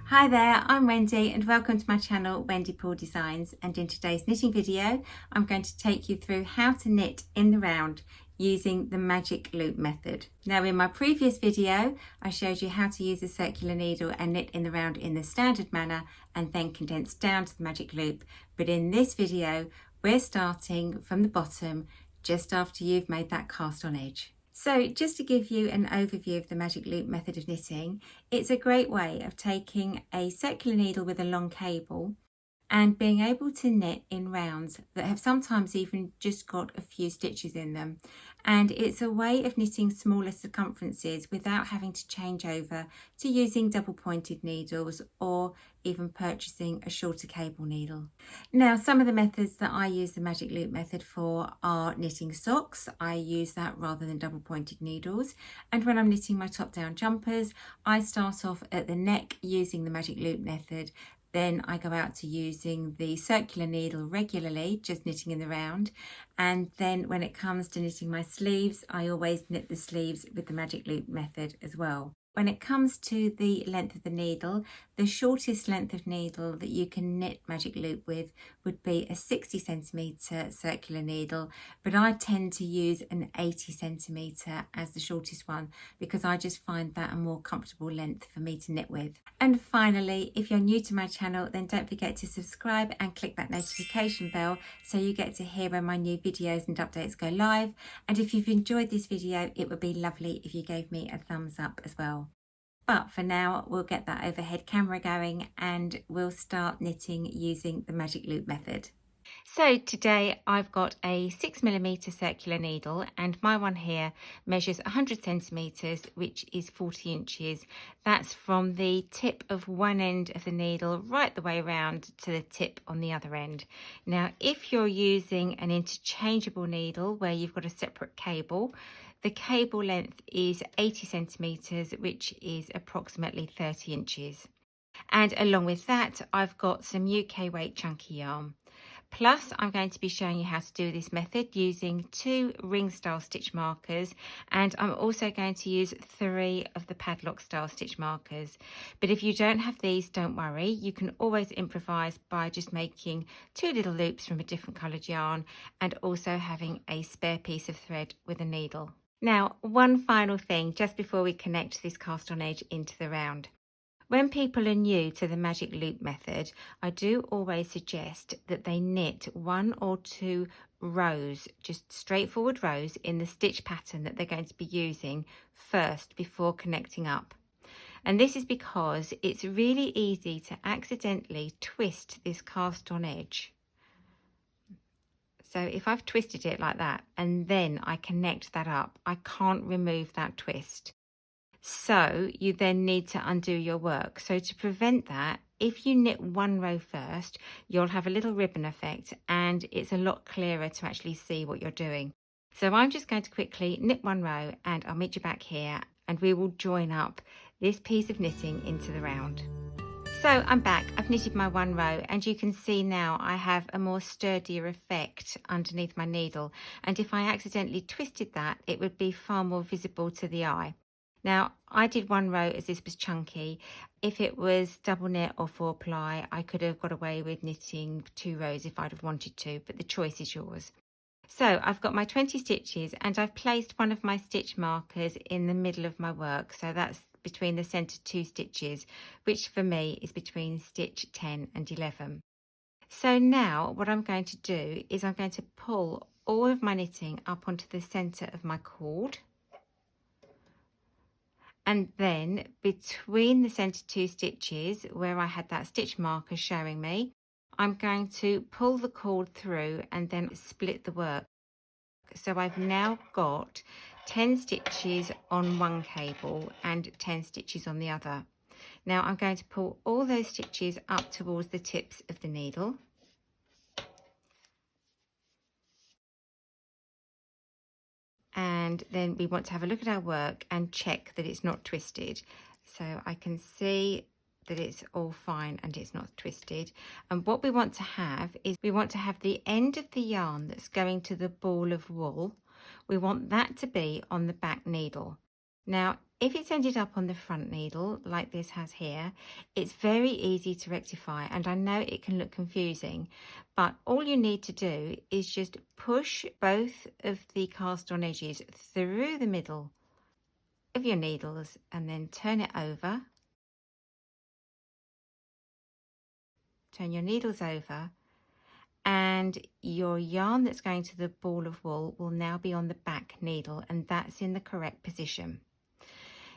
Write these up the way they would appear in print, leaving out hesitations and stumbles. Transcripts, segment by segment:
Hi there, I'm Wendy and welcome to my channel Wendy Poole Designs, and in today's knitting video I'm going to take you through how to knit in the round using the magic loop method. Now in my previous video I showed you how to use a circular needle and knit in the round in the standard manner and then condense down to the magic loop, but in this video we're starting from the bottom just after you've made that cast on edge. So just to give you an overview of the magic loop method of knitting, it's a great way of taking a circular needle with a long cable and being able to knit in rounds that have sometimes even just got a few stitches in them. And it's a way of knitting smaller circumferences without having to change over to using double pointed needles or even purchasing a shorter cable needle. Now, some of the methods that I use the magic loop method for are knitting socks. I use that rather than double pointed needles. And when I'm knitting my top down jumpers, I start off at the neck using the magic loop method. Then I go out to using the circular needle regularly, just knitting in the round. And then when it comes to knitting my sleeves, I always knit the sleeves with the magic loop method as well. When it comes to the length of the needle, the shortest length of needle that you can knit magic loop with would be a 60 centimetre circular needle, but I tend to use an 80 centimetre as the shortest one because I just find that a more comfortable length for me to knit with. And finally, if you're new to my channel, then don't forget to subscribe and click that notification bell so you get to hear when my new videos and updates go live. And if you've enjoyed this video, it would be lovely if you gave me a thumbs up as well. But for now, we'll get that overhead camera going and we'll start knitting using the magic loop method. So today I've got a 6mm circular needle, and my one here measures 100 centimetres, which is 40 inches. That's from the tip of one end of the needle right the way around to the tip on the other end. Now, if you're using an interchangeable needle where you've got a separate cable, the cable length is 80 centimetres, which is approximately 30 inches. And along with that, I've got some UK weight chunky yarn. Plus, I'm going to be showing you how to do this method using 2 ring style stitch markers, and I'm also going to use 3 of the padlock style stitch markers. But if you don't have these, don't worry, you can always improvise by just making 2 little loops from a different coloured yarn and also having a spare piece of thread with a needle. Now, one final thing just before we connect this cast on edge into the round. When people are new to the magic loop method, I do always suggest that they knit 1 or 2 rows, just straightforward rows in the stitch pattern that they're going to be using first before connecting up. And this is because it's really easy to accidentally twist this cast on edge. So if I've twisted it like that and then I connect that up, I can't remove that twist. So you then need to undo your work. So to prevent that, if you knit 1 row first, you'll have a little ribbon effect and it's a lot clearer to actually see what you're doing. So I'm just going to quickly knit 1 row and I'll meet you back here and we will join up this piece of knitting into the round. So I'm back, I've knitted my 1 row and you can see now I have a more sturdier effect underneath my needle, and if I accidentally twisted that, it would be far more visible to the eye. Now, I did 1 row as this was chunky. If it was double knit or 4 ply, I could have got away with knitting 2 rows if I'd have wanted to, but the choice is yours. So I've got my 20 stitches and I've placed one of my stitch markers in the middle of my work. So that's between the centre 2 stitches, which for me is between stitch 10 and 11. So now what I'm going to do is I'm going to pull all of my knitting up onto the centre of my cord. And then between the centre 2 stitches where I had that stitch marker showing me, I'm going to pull the cord through and then split the work. So I've now got 10 stitches on one cable and 10 stitches on the other. Now I'm going to pull all those stitches up towards the tips of the needle. And then we want to have a look at our work and check that it's not twisted. So I can see that it's all fine and it's not twisted. And what we want to have is we want to have the end of the yarn that's going to the ball of wool. We want that to be on the back needle. Now, if it's ended up on the front needle, like this has here, it's very easy to rectify, and I know it can look confusing, but all you need to do is just push both of the cast on edges through the middle of your needles and then turn it over. Turn your needles over, and your yarn that's going to the ball of wool will now be on the back needle, and that's in the correct position.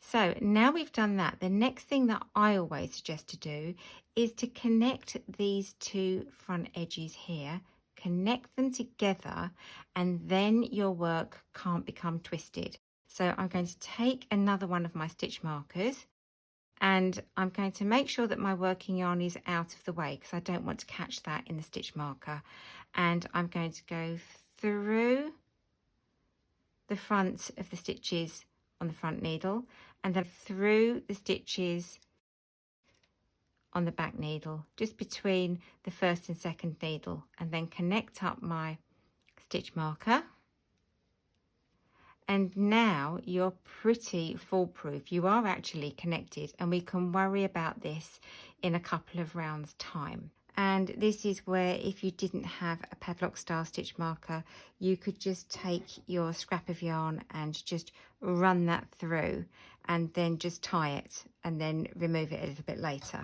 So now we've done that, the next thing that I always suggest to do is to connect these two front edges here, connect them together, and then your work can't become twisted. So I'm going to take another one of my stitch markers, and I'm going to make sure that my working yarn is out of the way because I don't want to catch that in the stitch marker. And I'm going to go through the front of the stitches on the front needle and then through the stitches on the back needle, just between the first and second needle, and then connect up my stitch marker. And now you're pretty foolproof. You are actually connected, and we can worry about this in a couple of rounds time. And this is where, if you didn't have a padlock style stitch marker, you could just take your scrap of yarn and just run that through and then just tie it and then remove it a little bit later.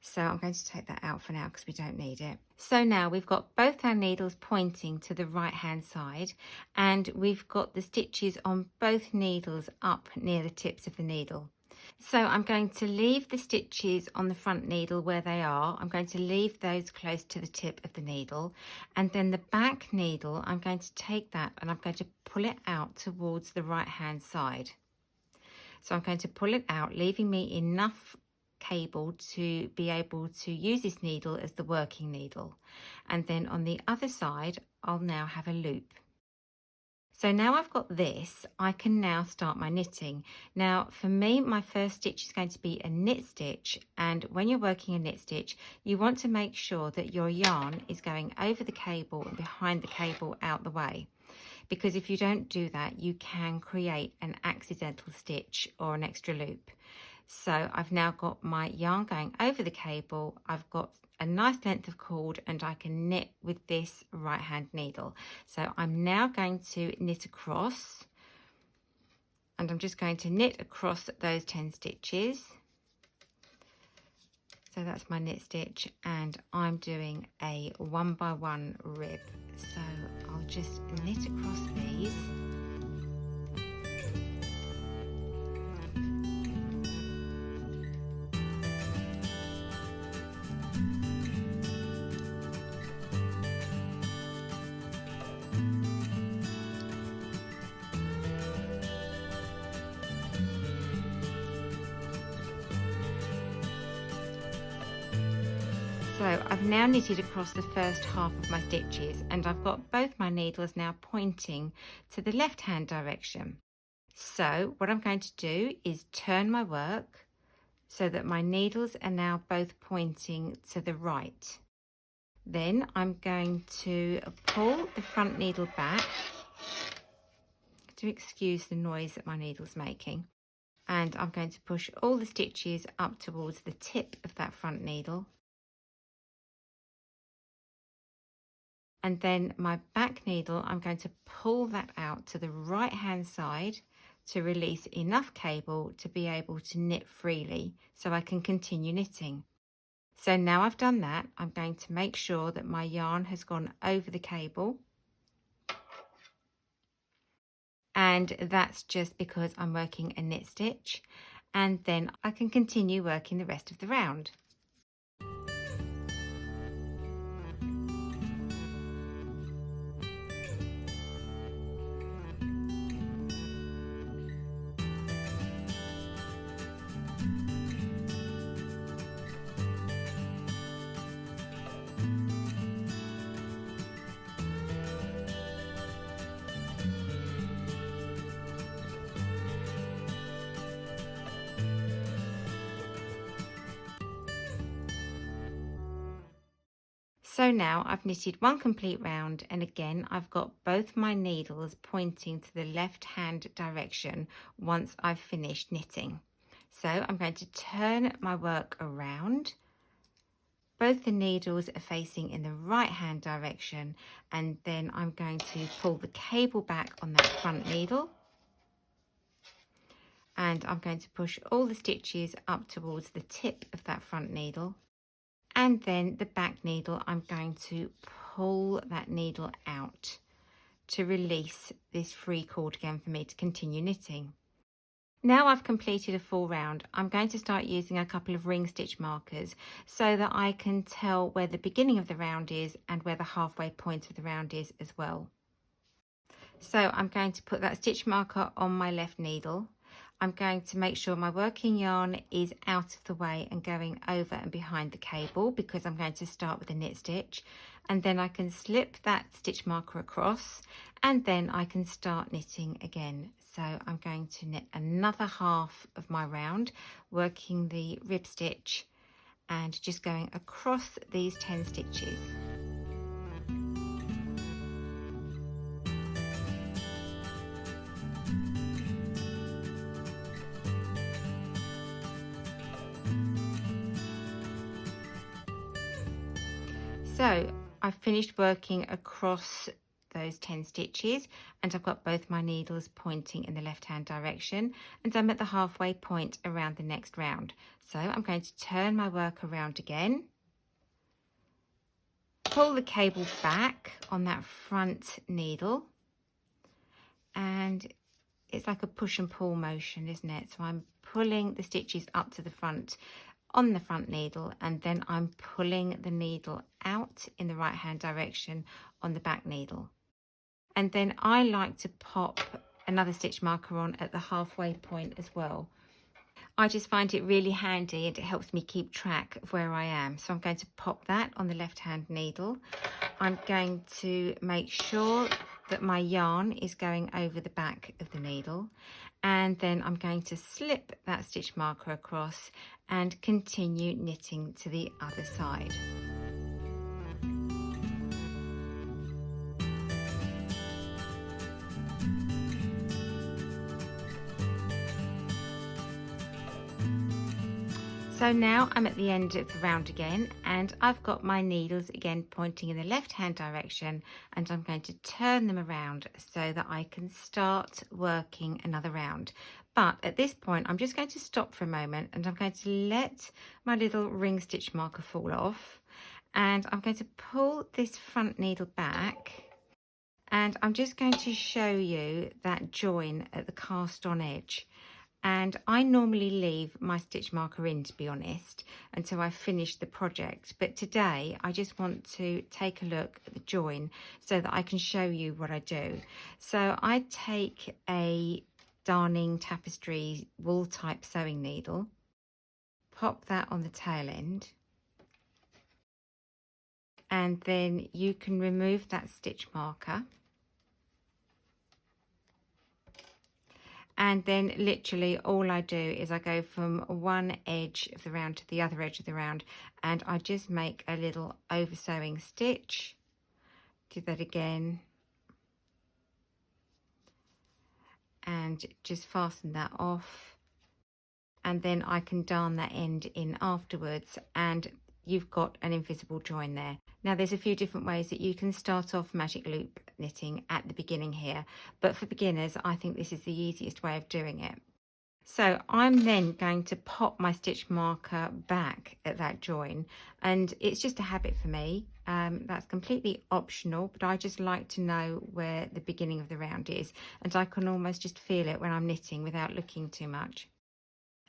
So I'm going to take that out for now because we don't need it. So now we've got both our needles pointing to the right hand side, and we've got the stitches on both needles up near the tips of the needle. So I'm going to leave the stitches on the front needle where they are. I'm going to leave those close to the tip of the needle, and then the back needle, I'm going to take that and I'm going to pull it out towards the right hand side. So I'm going to pull it out, leaving me enough cable to be able to use this needle as the working needle. And then on the other side, I'll now have a loop. So now I've got this, I can now start my knitting. Now for me, my first stitch is going to be a knit stitch, and when you're working a knit stitch, you want to make sure that your yarn is going over the cable and behind the cable out the way. Because if you don't do that, you can create an accidental stitch or an extra loop. So I've now got my yarn going over the cable, I've got a nice length of cord, and I can knit with this right hand needle. So I'm now going to knit across, and I'm just going to knit across those 10 stitches. So that's my knit stitch, and I'm doing a 1 by 1 rib. So I'll just knit across these. So I've now knitted across the first half of my stitches, and I've got both my needles now pointing to the left hand direction. So what I'm going to do is turn my work so that my needles are now both pointing to the right. Then I'm going to pull the front needle back, to excuse the noise that my needle's making, and I'm going to push all the stitches up towards the tip of that front needle. And then my back needle, I'm going to pull that out to the right hand side to release enough cable to be able to knit freely so I can continue knitting. So now I've done that, I'm going to make sure that my yarn has gone over the cable. And that's just because I'm working a knit stitch, and then I can continue working the rest of the round. So now I've knitted one complete round, and again I've got both my needles pointing to the left hand direction once I've finished knitting. So I'm going to turn my work around. Both the needles are facing in the right hand direction, and then I'm going to pull the cable back on that front needle, and I'm going to push all the stitches up towards the tip of that front needle. And then the back needle, I'm going to pull that needle out to release this free cord again for me to continue knitting. Now I've completed a full round, I'm going to start using a couple of ring stitch markers so that I can tell where the beginning of the round is and where the halfway point of the round is as well. So I'm going to put that stitch marker on my left needle. I'm going to make sure my working yarn is out of the way and going over and behind the cable, because I'm going to start with a knit stitch, and then I can slip that stitch marker across, and then I can start knitting again. So I'm going to knit another half of my round, working the rib stitch and just going across these 10 stitches. So I've finished working across those 10 stitches, and I've got both my needles pointing in the left hand direction, and I'm at the halfway point around the next round. So I'm going to turn my work around again, pull the cable back on that front needle, and it's like a push and pull motion, isn't it? So I'm pulling the stitches up to the front on the front needle, and then I'm pulling the needle out in the right hand direction on the back needle. And then I like to pop another stitch marker on at the halfway point as well. I just find it really handy, and it helps me keep track of where I am. So I'm going to pop that on the left hand needle. I'm going to make sure that my yarn is going over the back of the needle, and then I'm going to slip that stitch marker across and continue knitting to the other side. So now I'm at the end of the round again, and I've got my needles again pointing in the left hand direction, and I'm going to turn them around so that I can start working another round. But at this point I'm just going to stop for a moment, and I'm going to let my little ring stitch marker fall off, and I'm going to pull this front needle back, and I'm just going to show you that join at the cast on edge. And I normally leave my stitch marker in, to be honest, until I finish the project. But today I just want to take a look at the join so that I can show you what I do. So I take a darning tapestry wool type sewing needle, pop that on the tail end, and then you can remove that stitch marker. And then literally all I do is I go from one edge of the round to the other edge of the round, and I just make a little over sewing stitch. Do that again, and just fasten that off, and then I can darn that end in afterwards, and you've got an invisible join there. Now there's a few different ways that you can start off magic loop knitting at the beginning here, but for beginners I think this is the easiest way of doing it. So I'm then going to pop my stitch marker back at that join, and it's just a habit for me. That's completely optional, but I just like to know where the beginning of the round is, and I can almost just feel it when I'm knitting without looking too much.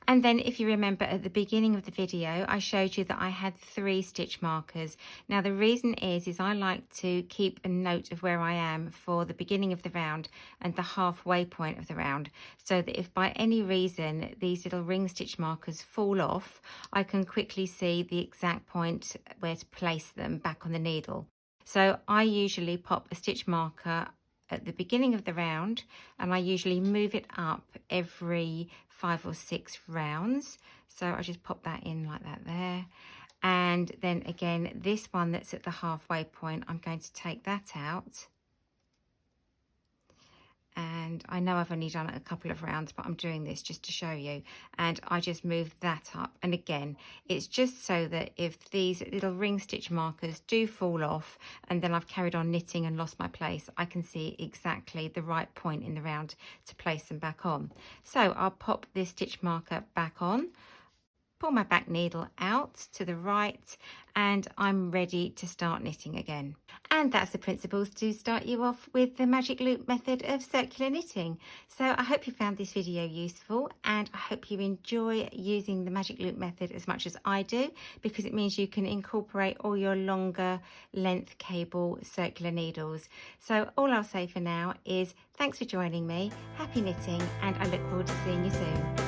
And then if you remember at the beginning of the video, I showed you that I had 3 stitch markers. Now the reason is I like to keep a note of where I am for the beginning of the round and the halfway point of the round, so that if by any reason these little ring stitch markers fall off, I can quickly see the exact point where to place them back on the needle. So I usually pop a stitch marker at the beginning of the round, and I usually move it up every 5 or 6 rounds. So I just pop that in like that there, And then again, this one that's at the halfway point, I'm going to take that out. And I know I've only done it a couple of rounds, but I'm doing this just to show you. And I just move that up. And again, it's just so that if these little ring stitch markers do fall off and then I've carried on knitting and lost my place, I can see exactly the right point in the round to place them back on. So I'll pop this stitch marker back on, pull my back needle out to the right, and I'm ready to start knitting again. And that's the principles to start you off with the magic loop method of circular knitting. So I hope you found this video useful, and I hope you enjoy using the magic loop method as much as I do, because it means you can incorporate all your longer length cable circular needles. So all I'll say for now is thanks for joining me, happy knitting, and I look forward to seeing you soon.